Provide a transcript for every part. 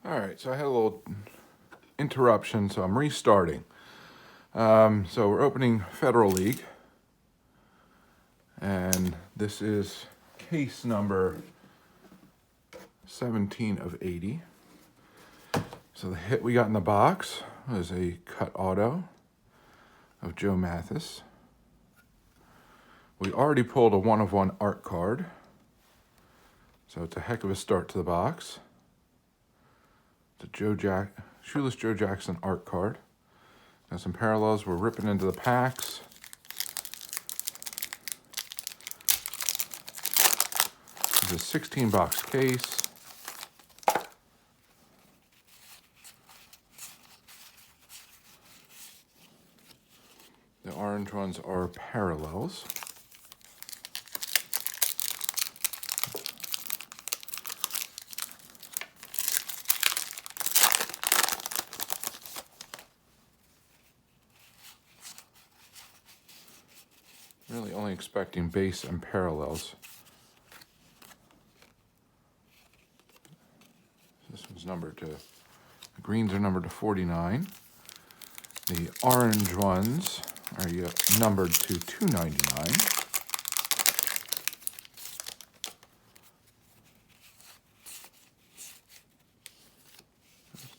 All right, so I had a little interruption, so I'm restarting. So we're opening Federal League, and this is case number 17 of 80. So the hit we got in the box was a cut auto of Joe Mathis. We already pulled a 1-of-1 art card, so it's a heck of a start to the box. It's a Shoeless Joe Jackson art card. Got some parallels. We're ripping into the packs. This is a 16-box case. The orange ones are parallels. Really only expecting base and parallels. This one's numbered to, the greens are numbered to 49. The orange ones are numbered to 299.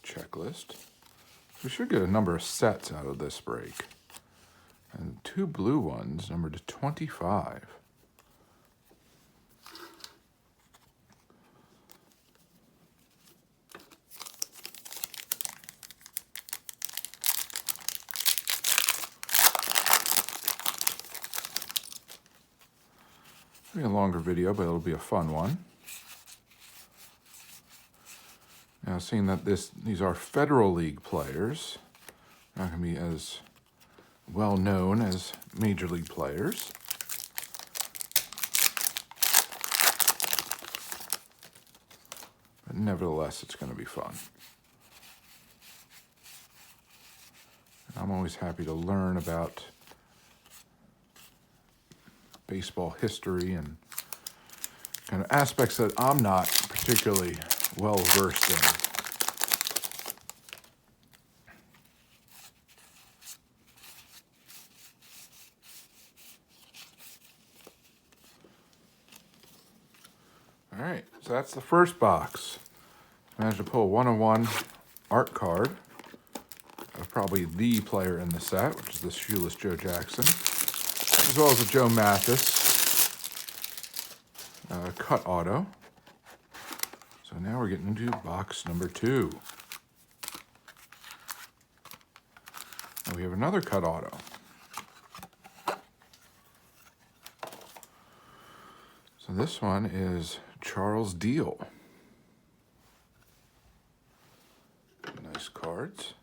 Checklist. We should get a number of sets out of this break. And 2 blue ones numbered to 25. It'll be a longer video, but it'll be a fun one. Now, seeing that these are Federal League players, not going to be as well known as Major League players. But nevertheless, it's going to be fun. And I'm always happy to learn about baseball history and kind of aspects that I'm not particularly well versed in. All right, so that's the first box. Managed to pull a 1-of-1 art card of probably the player in the set, which is the Shoeless Joe Jackson, as well as a Joe Mathis cut auto. So now we're getting into box number 2. And we have another cut auto. So this one is Charles Deal. Nice cards.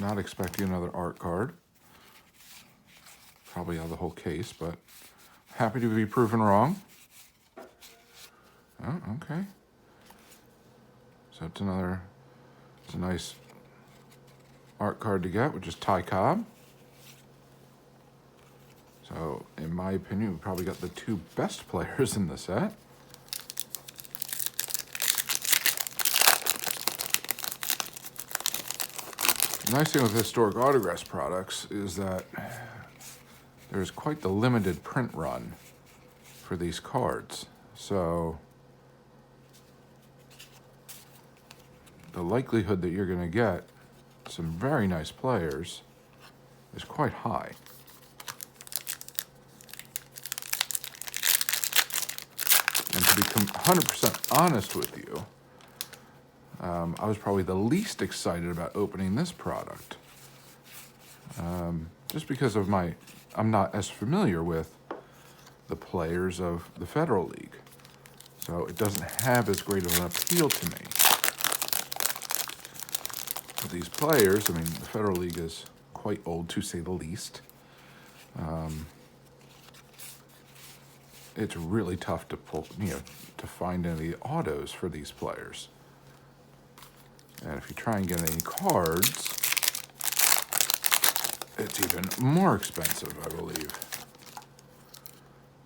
Not expecting another art card. Probably out of the whole case, but happy to be proven wrong. Oh, okay. So it's a nice art card to get, which is Ty Cobb. So, in my opinion, we probably got the 2 best players in the set. The nice thing with Historic Autographs products is that there's quite the limited print run for these cards. So the likelihood that you're going to get some very nice players is quite high. And to be 100% honest with you, I was probably the least excited about opening this product. Just because of I'm not as familiar with the players of the Federal League. So it doesn't have as great of an appeal to me. But these players, I mean, the Federal League is quite old to say the least. It's really tough to pull, to find any autos for these players. And if you try and get any cards, it's even more expensive, I believe.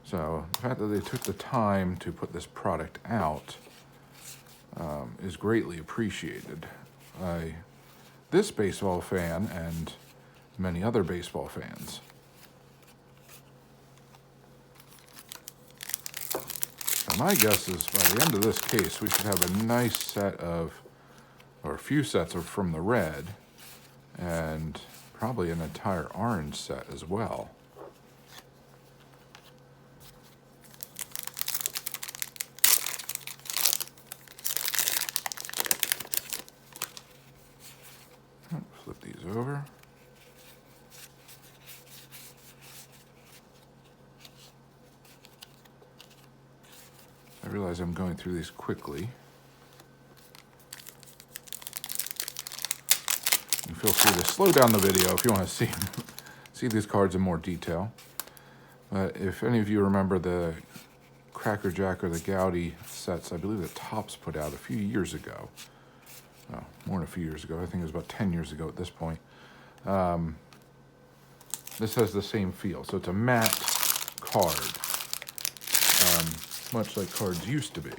So the fact that they took the time to put this product out is greatly appreciated by this baseball fan and many other baseball fans. Now my guess is by the end of this case, we should have a nice set of, or a few sets of from the red, and probably an entire orange set as well. Flip these over. I realize I'm going through these quickly. And feel free to slow down the video if you want to see these cards in more detail. But if any of you remember the Cracker Jack or the Gowdy sets, I believe that Topps put out a few years ago. Oh, more than a few years ago. I think it was about 10 years ago at this point. This has the same feel. So it's a matte card, much like cards used to be.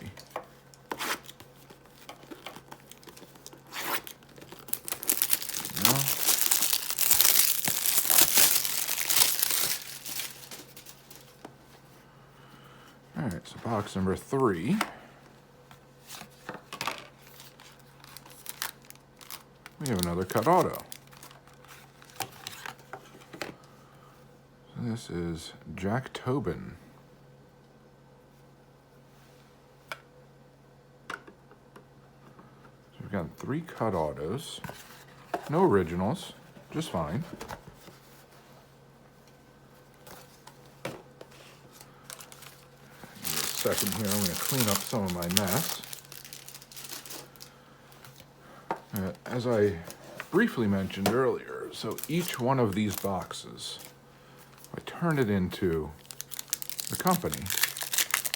All right, so box number 3. We have another cut auto. So this is Jack Tobin. So we've got 3 cut autos. No originals, just fine. Give me a second here, I'm going to clean up some of my mess. As I briefly mentioned earlier, so each one of these boxes, I turn it into the company,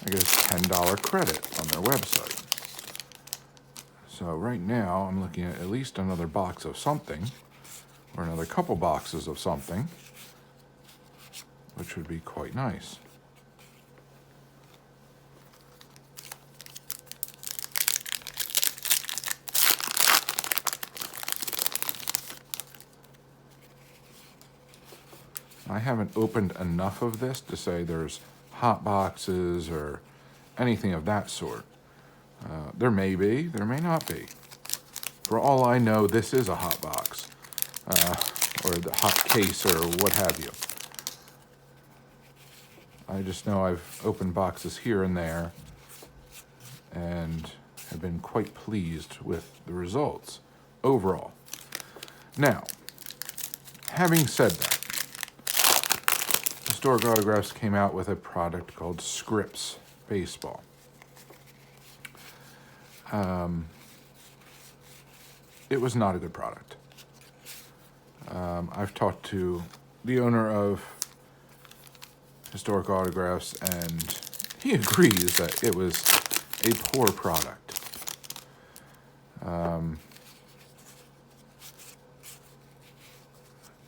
I get a $10 credit on their website. So right now, I'm looking at least another box of something, or another couple boxes of something, which would be quite nice. I haven't opened enough of this to say there's hot boxes or anything of that sort. There may be, there may not be. For all I know, this is a hot box, or the hot case, or what have you. I just know I've opened boxes here and there and have been quite pleased with the results overall. Now, having said that, Historic Autographs came out with a product called Scripps Baseball. It was not a good product. I've talked to the owner of Historic Autographs, and he agrees that it was a poor product. And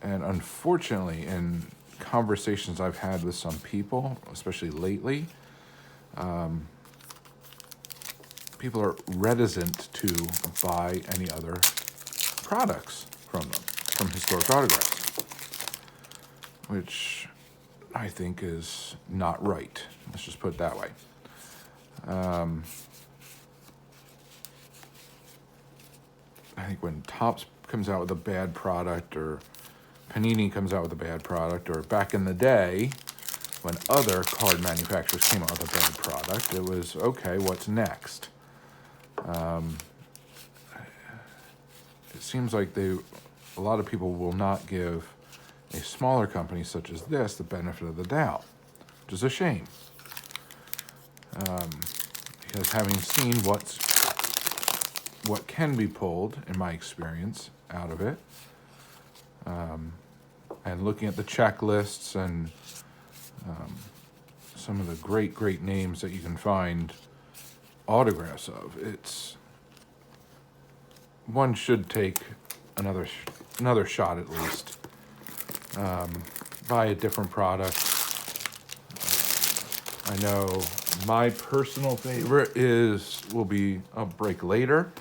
unfortunately, in conversations I've had with some people, especially lately, people are reticent to buy any other products from them, from Historic Autographs, which I think is not right. Let's just put it that way. I think when Topps comes out with a bad product, or Panini comes out with a bad product, or back in the day when other card manufacturers came out with a bad product, it was, okay, what's next? It seems like a lot of people will not give a smaller company such as this the benefit of the doubt, which is a shame. Because having seen what can be pulled, in my experience, out of it, and looking at the checklists and some of the great names that you can find autographs of, one should take another shot at least buy a different product. I know my personal favorite will be a Break Later,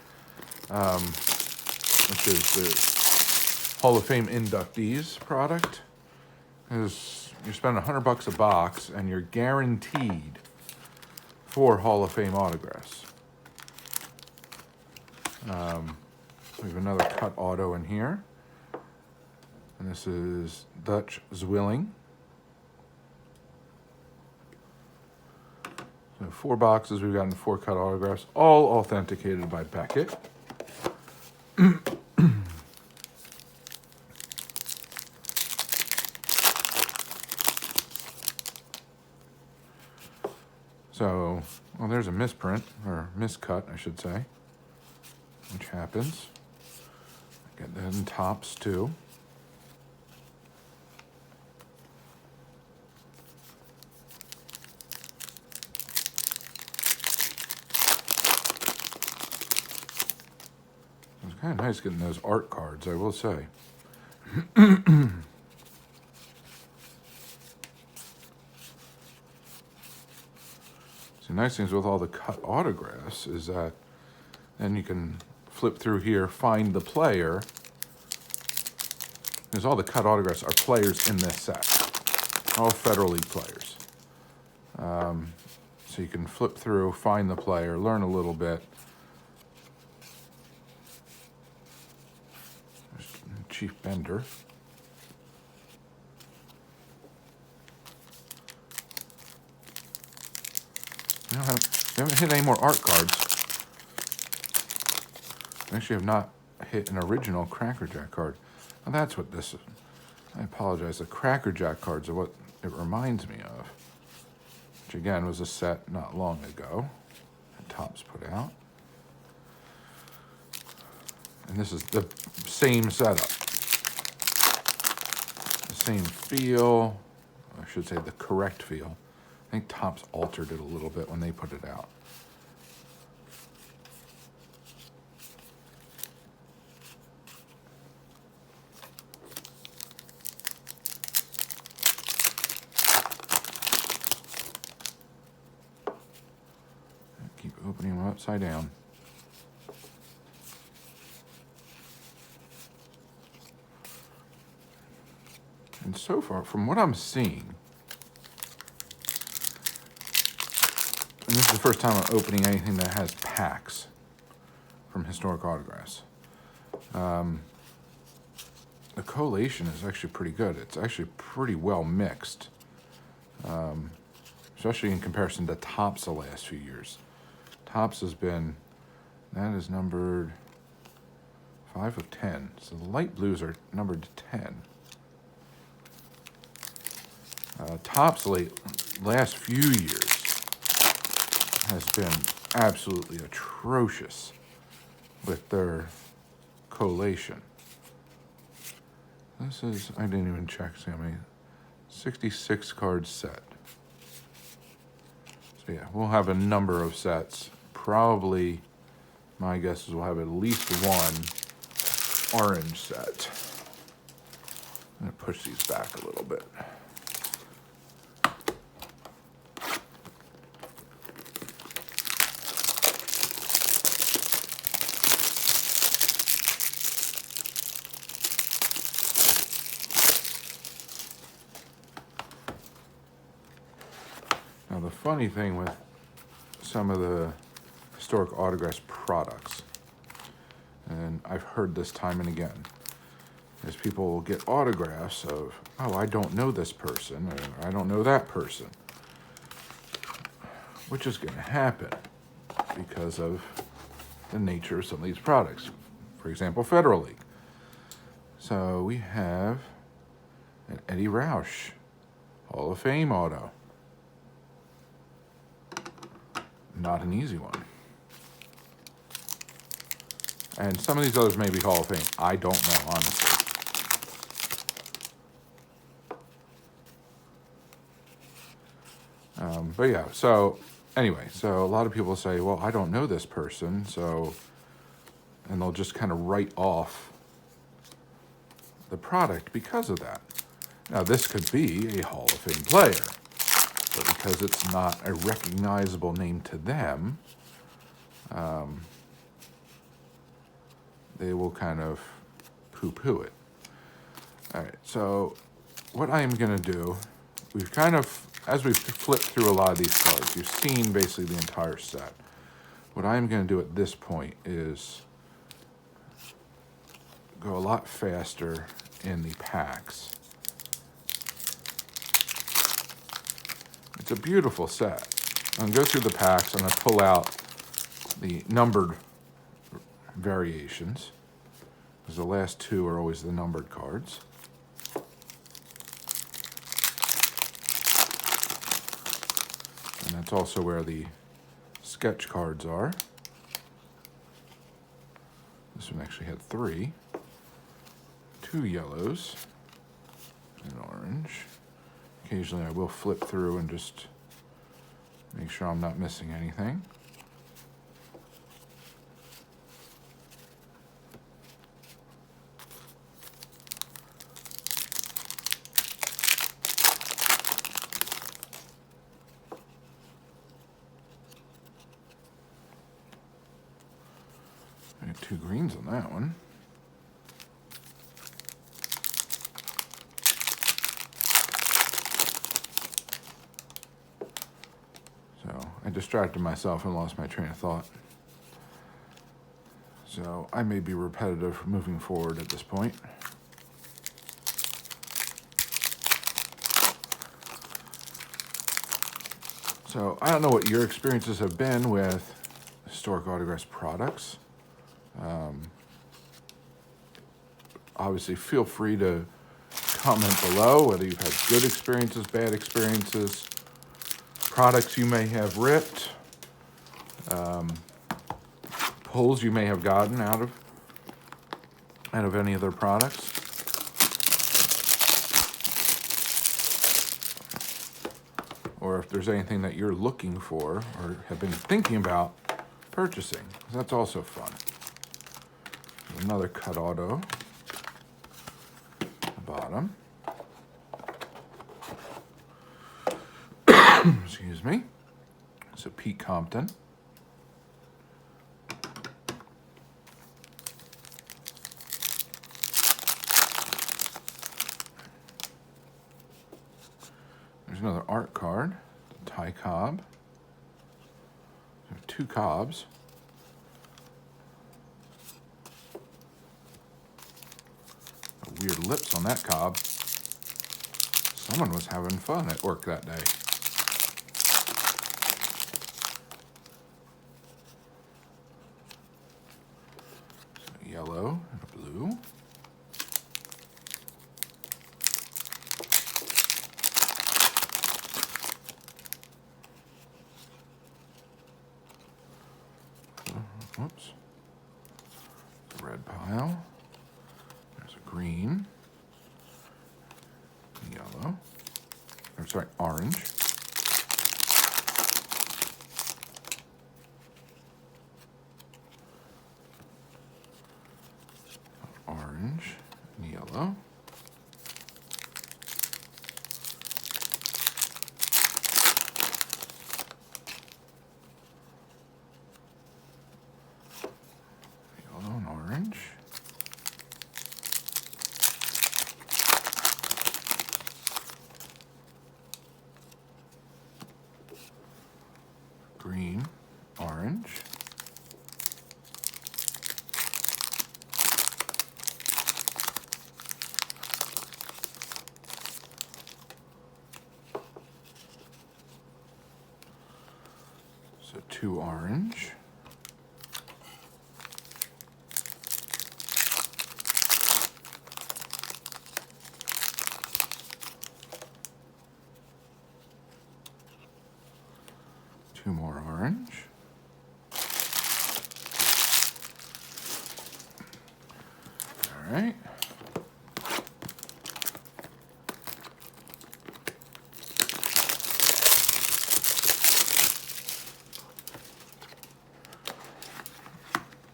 which is the Hall of Fame inductees product. Because you spend $100 a box and you're guaranteed 4 Hall of Fame autographs. We have another cut auto in here. And this is Dutch Zwilling. So 4 boxes, we've gotten 4 cut autographs, all authenticated by Beckett. So, well, there's a misprint, or miscut, I should say, which happens. Get that in Topps, too. It's kind of nice getting those art cards, I will say. The nice things with all the cut autographs is that then you can flip through here, find the player, because all the cut autographs are players in this set, all Federal League players. So you can flip through, find the player, learn a little bit. There's Chief Bender. We haven't hit any more art cards. We actually have not hit an original Cracker Jack card. Now that's what this is. I apologize. The Cracker Jack cards are what it reminds me of. Which again was a set not long ago that Topps put out. And this is the same setup. The same feel. I should say the correct feel. I think Topps altered it a little bit when they put it out. Keep opening them upside down. And so far, from what I'm seeing, and this is the first time I'm opening anything that has packs from Historic Autographs. The collation is actually pretty good. It's actually pretty well mixed, especially in comparison to Topps the last few years. Topps has been, that is numbered 5 of 10. So the light blues are numbered 10. Topps last few years has been absolutely atrocious with their collation. This is, I didn't even check, see how many, 66 card set. So yeah, we'll have a number of sets. Probably, my guess is we'll have at least one orange set. I'm gonna push these back a little bit. Now the funny thing with some of the Historic Autographs products, and I've heard this time and again, is people will get autographs of, oh, I don't know this person, or I don't know that person, which is going to happen because of the nature of some of these products. For example, Federal League. So we have an Eddie Roush Hall of Fame auto. Not an easy one. And some of these others may be Hall of Fame. I don't know, honestly. But yeah, so anyway, so a lot of people say, well, I don't know this person, so, and they'll just kind of write off the product because of that. Now, this could be a Hall of Fame player, but because it's not a recognizable name to them, they will kind of poo-poo it. All right, so what I am going to do, we've kind of, as we've flipped through a lot of these cards, you've seen basically the entire set. What I am going to do at this point is go a lot faster in the packs. It's a beautiful set. I'm going to go through the packs. I'm going to pull out the numbered variations, because the last two are always the numbered cards. And that's also where the sketch cards are. This one actually had 3. 2 yellows, and orange. Occasionally I will flip through and just make sure I'm not missing anything. I got 2 greens on that one. So I distracted myself and lost my train of thought. So I may be repetitive moving forward at this point. So I don't know what your experiences have been with Historic Autographs products. Obviously, feel free to comment below whether you've had good experiences, bad experiences, products you may have ripped, pulls you may have gotten out of any of their products. Or if there's anything that you're looking for or have been thinking about purchasing. That's also fun. Another cut auto at the bottom. Excuse me. So Pete Compton. There's another art card, Ty Cobb. There are 2 Cobbs. Weird lips on that Cobb. Someone was having fun at work that day. So yellow and a blue. Whoops. Red pile. There's a green. Yellow. Or sorry, orange. Orange and yellow. Yellow and orange. Green, orange. So 2 orange. Two more orange. All right.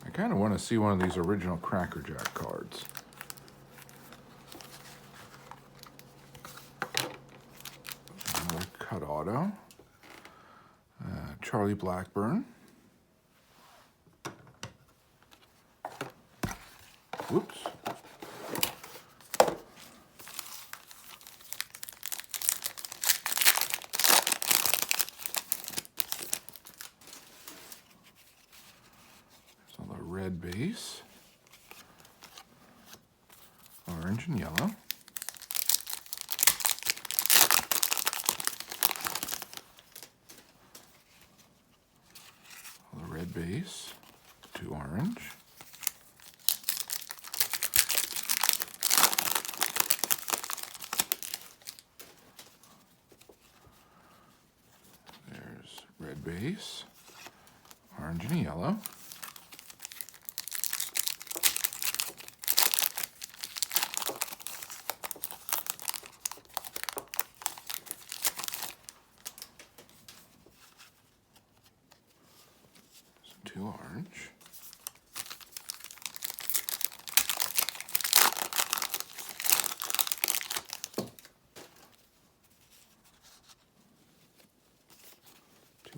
I kind of want to see one of these original Cracker Jack cards. auto. Charlie Blackburn. Whoops. So the red base, orange and yellow. The red base, 2 orange. There's red base, orange and yellow. Some 2 orange.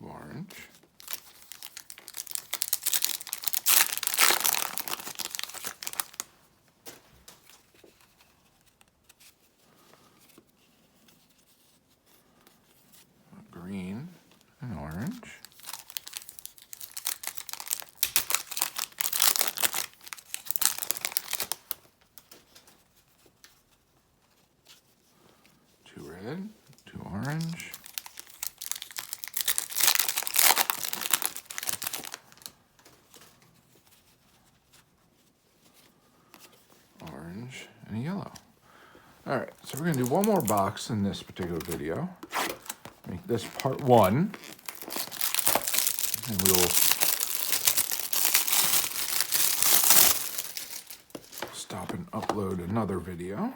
Orange. Green and orange. Two red, 2 orange. Orange and yellow. All right, so we're gonna do one more box in this particular video. Make this part 1, and we'll stop and upload another video.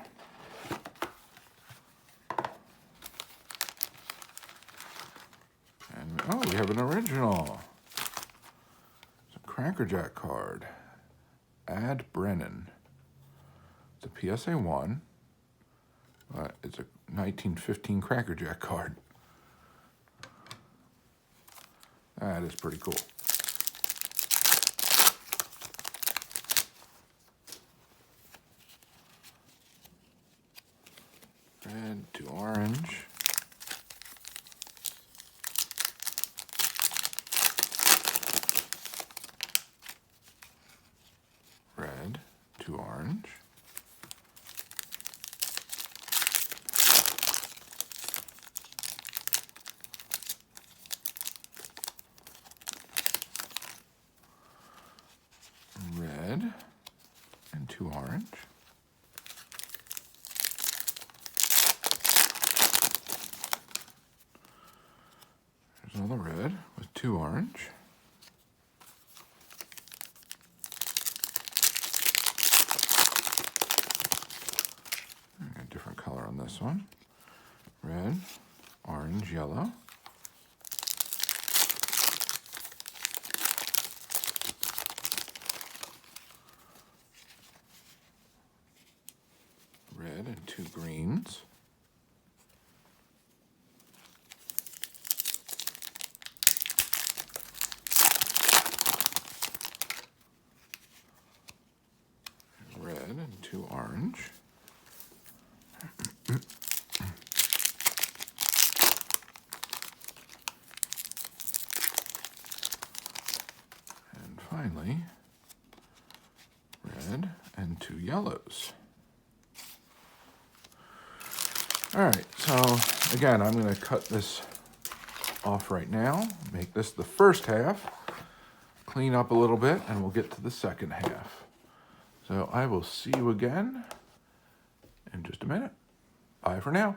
And oh, we have an original. It's a Cracker Jack card. Ad Brennan. It's a PSA 1. It's a 1915 Cracker Jack card. That is pretty cool. Red to orange. Red to orange. Red and 2 orange. There's another red with 2 orange. A different color on this one. Red, orange, yellow. Red and 2 greens. Red and 2 orange. And finally, red and 2 yellows. All right, so again, I'm going to cut this off right now, make this the first half, clean up a little bit, and we'll get to the second half. So I will see you again in just a minute. Bye for now.